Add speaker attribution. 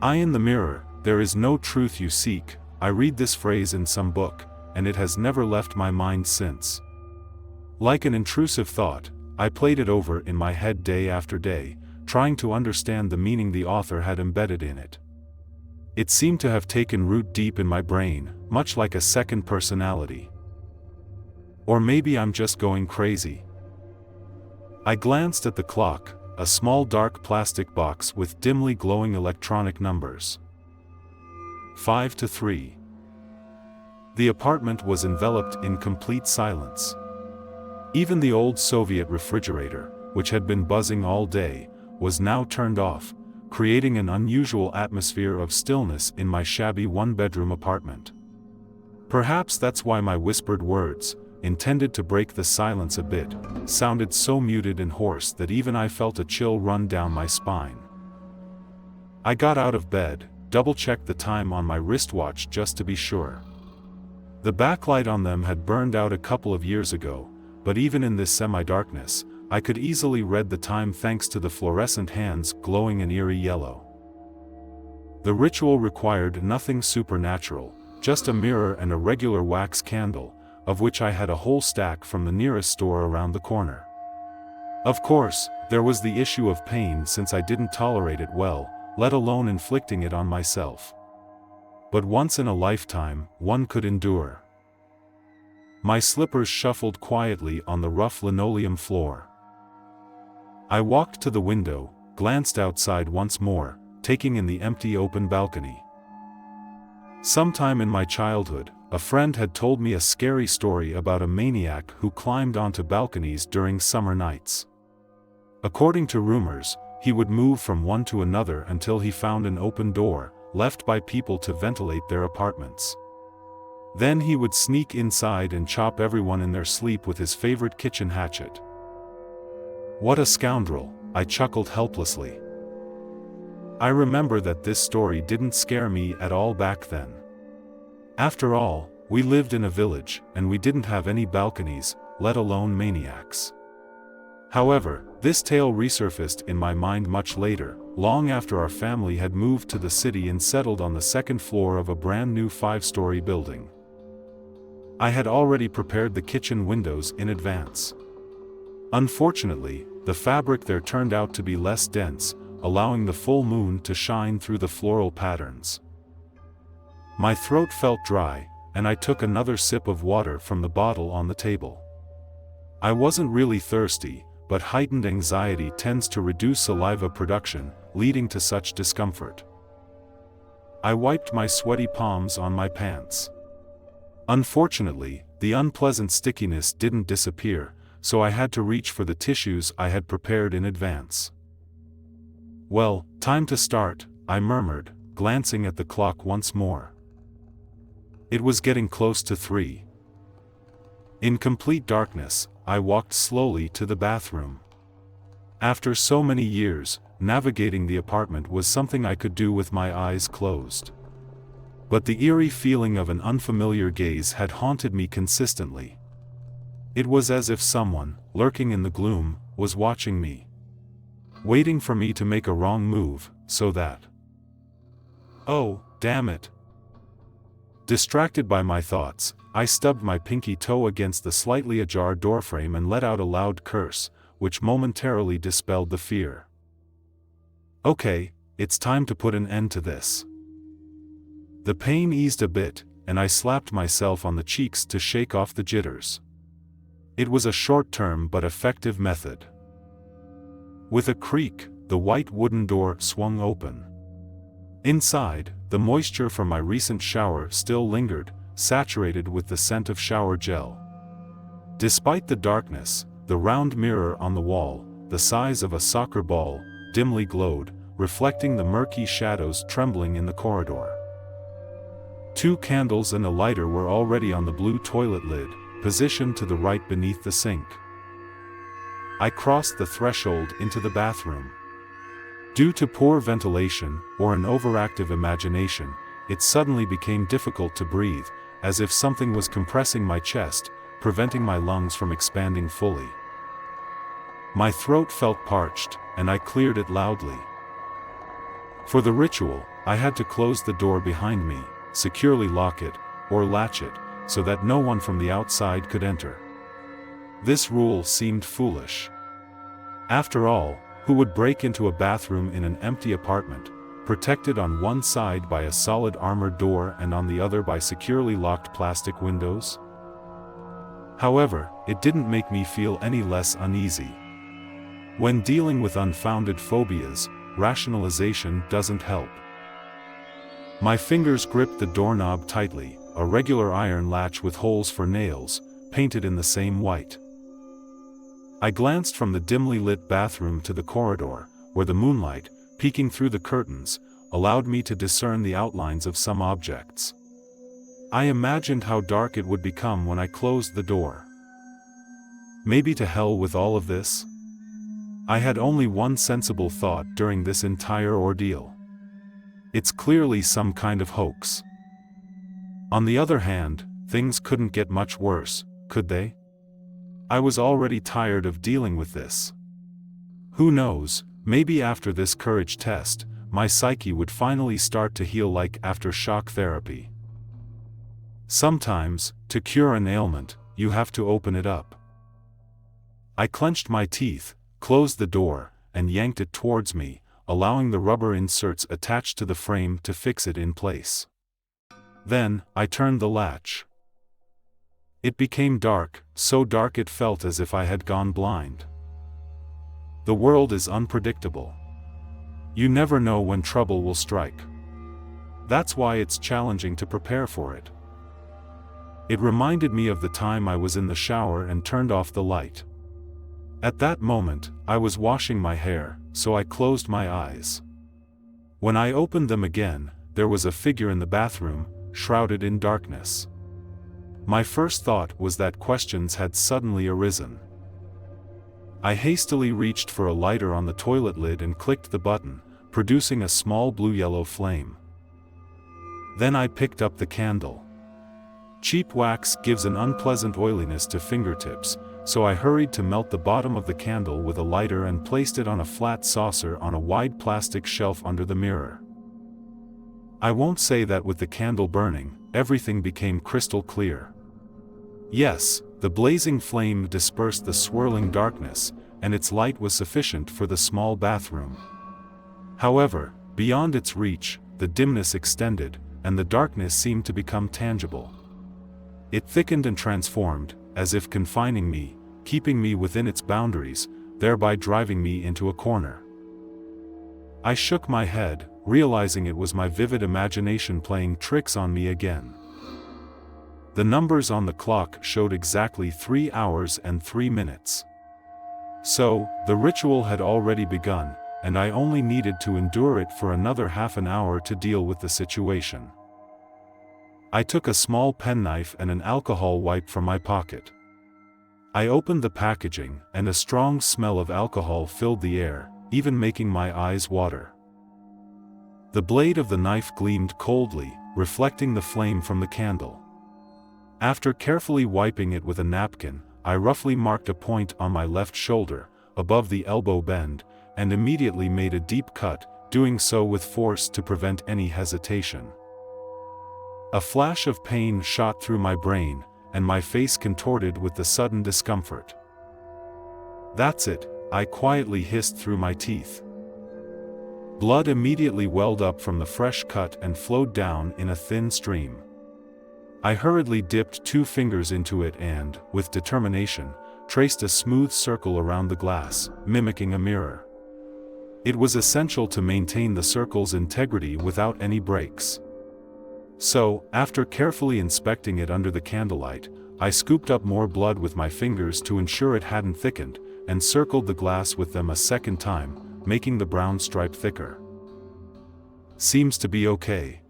Speaker 1: Eye in the mirror, there is no truth you seek. I read this phrase in some book, and it has never left my mind since. Like an intrusive thought, I played it over in my head day after day, trying to understand the meaning the author had embedded in it. It seemed to have taken root deep in my brain, much like a second personality. Or maybe I'm just going crazy. I glanced at the clock, a small dark plastic box with dimly glowing electronic numbers. 5 to 3. The apartment was enveloped in complete silence. Even the old Soviet refrigerator, which had been buzzing all day, was now turned off, creating an unusual atmosphere of stillness in my shabby one-bedroom apartment. Perhaps that's why my whispered words, intended to break the silence a bit, sounded so muted and hoarse that even I felt a chill run down my spine. I got out of bed, double-checked the time on my wristwatch just to be sure. The backlight on them had burned out a couple of years ago, but even in this semi-darkness, I could easily read the time thanks to the fluorescent hands glowing an eerie yellow. The ritual required nothing supernatural, just a mirror and a regular wax candle, of which I had a whole stack from the nearest store around the corner. Of course, there was the issue of pain since I didn't tolerate it well, let alone inflicting it on myself. But once in a lifetime, one could endure. My slippers shuffled quietly on the rough linoleum floor. I walked to the window, glanced outside once more, taking in the empty open balcony. Sometime in my childhood, a friend had told me a scary story about a maniac who climbed onto balconies during summer nights. According to rumors, he would move from one to another until he found an open door, left by people to ventilate their apartments. Then he would sneak inside and chop everyone in their sleep with his favorite kitchen hatchet. What a scoundrel, I chuckled helplessly. I remember that this story didn't scare me at all back then. After all, we lived in a village, and we didn't have any balconies, let alone maniacs. However, this tale resurfaced in my mind much later, long after our family had moved to the city and settled on the second floor of a brand new 5-story building. I had already prepared the kitchen windows in advance. Unfortunately, the fabric there turned out to be less dense, allowing the full moon to shine through the floral patterns. My throat felt dry, and I took another sip of water from the bottle on the table. I wasn't really thirsty, but heightened anxiety tends to reduce saliva production, leading to such discomfort. I wiped my sweaty palms on my pants. Unfortunately, the unpleasant stickiness didn't disappear, so I had to reach for the tissues I had prepared in advance. Well, time to start, I murmured, glancing at the clock once more. It was getting close to 3. In complete darkness, I walked slowly to the bathroom. After so many years, navigating the apartment was something I could do with my eyes closed. But the eerie feeling of an unfamiliar gaze had haunted me consistently. It was as if someone, lurking in the gloom, was watching me. Waiting for me to make a wrong move, so that... Oh, damn it! Distracted by my thoughts, I stubbed my pinky toe against the slightly ajar doorframe and let out a loud curse, which momentarily dispelled the fear. Okay, it's time to put an end to this. The pain eased a bit, and I slapped myself on the cheeks to shake off the jitters. It was a short-term but effective method. With a creak, the white wooden door swung open. Inside, the moisture from my recent shower still lingered, saturated with the scent of shower gel. Despite the darkness, the round mirror on the wall, the size of a soccer ball, dimly glowed, reflecting the murky shadows trembling in the corridor. 2 candles and a lighter were already on the blue toilet lid, positioned to the right beneath the sink. I crossed the threshold into the bathroom. Due to poor ventilation, or an overactive imagination, it suddenly became difficult to breathe, as if something was compressing my chest, preventing my lungs from expanding fully. My throat felt parched, and I cleared it loudly. For the ritual, I had to close the door behind me, securely lock it, or latch it, so that no one from the outside could enter. This rule seemed foolish. After all, who would break into a bathroom in an empty apartment, protected on one side by a solid armored door and on the other by securely locked plastic windows? However, it didn't make me feel any less uneasy. When dealing with unfounded phobias, rationalization doesn't help. My fingers gripped the doorknob tightly, a regular iron latch with holes for nails, painted in the same white. I glanced from the dimly lit bathroom to the corridor, where the moonlight, peeking through the curtains, allowed me to discern the outlines of some objects. I imagined how dark it would become when I closed the door. Maybe to hell with all of this? I had only one sensible thought during this entire ordeal. It's clearly some kind of hoax. On the other hand, things couldn't get much worse, could they? I was already tired of dealing with this. Who knows, maybe after this courage test, my psyche would finally start to heal like after shock therapy. Sometimes, to cure an ailment, you have to open it up. I clenched my teeth, closed the door, and yanked it towards me, allowing the rubber inserts attached to the frame to fix it in place. Then, I turned the latch. It became dark, so dark it felt as if I had gone blind. The world is unpredictable. You never know when trouble will strike. That's why it's challenging to prepare for it. It reminded me of the time I was in the shower and turned off the light. At that moment, I was washing my hair, so I closed my eyes. When I opened them again, there was a figure in the bathroom, shrouded in darkness. My first thought was that questions had suddenly arisen. I hastily reached for a lighter on the toilet lid and clicked the button, producing a small blue-yellow flame. Then I picked up the candle. Cheap wax gives an unpleasant oiliness to fingertips, so I hurried to melt the bottom of the candle with a lighter and placed it on a flat saucer on a wide plastic shelf under the mirror. I won't say that with the candle burning, everything became crystal clear. Yes, the blazing flame dispersed the swirling darkness, and its light was sufficient for the small bathroom. However, beyond its reach, the dimness extended, and the darkness seemed to become tangible. It thickened and transformed, as if confining me, keeping me within its boundaries, thereby driving me into a corner. I shook my head, realizing it was my vivid imagination playing tricks on me again. The numbers on the clock showed exactly 3 hours and 3 minutes. So, the ritual had already begun, and I only needed to endure it for another half an hour to deal with the situation. I took a small penknife and an alcohol wipe from my pocket. I opened the packaging, and a strong smell of alcohol filled the air, even making my eyes water. The blade of the knife gleamed coldly, reflecting the flame from the candle. After carefully wiping it with a napkin, I roughly marked a point on my left shoulder, above the elbow bend, and immediately made a deep cut, doing so with force to prevent any hesitation. A flash of pain shot through my brain, and my face contorted with the sudden discomfort. "That's it," I quietly hissed through my teeth. Blood immediately welled up from the fresh cut and flowed down in a thin stream. I hurriedly dipped 2 fingers into it and, with determination, traced a smooth circle around the glass, mimicking a mirror. It was essential to maintain the circle's integrity without any breaks. So, after carefully inspecting it under the candlelight, I scooped up more blood with my fingers to ensure it hadn't thickened, and circled the glass with them a second time, making the brown stripe thicker. "Seems to be okay."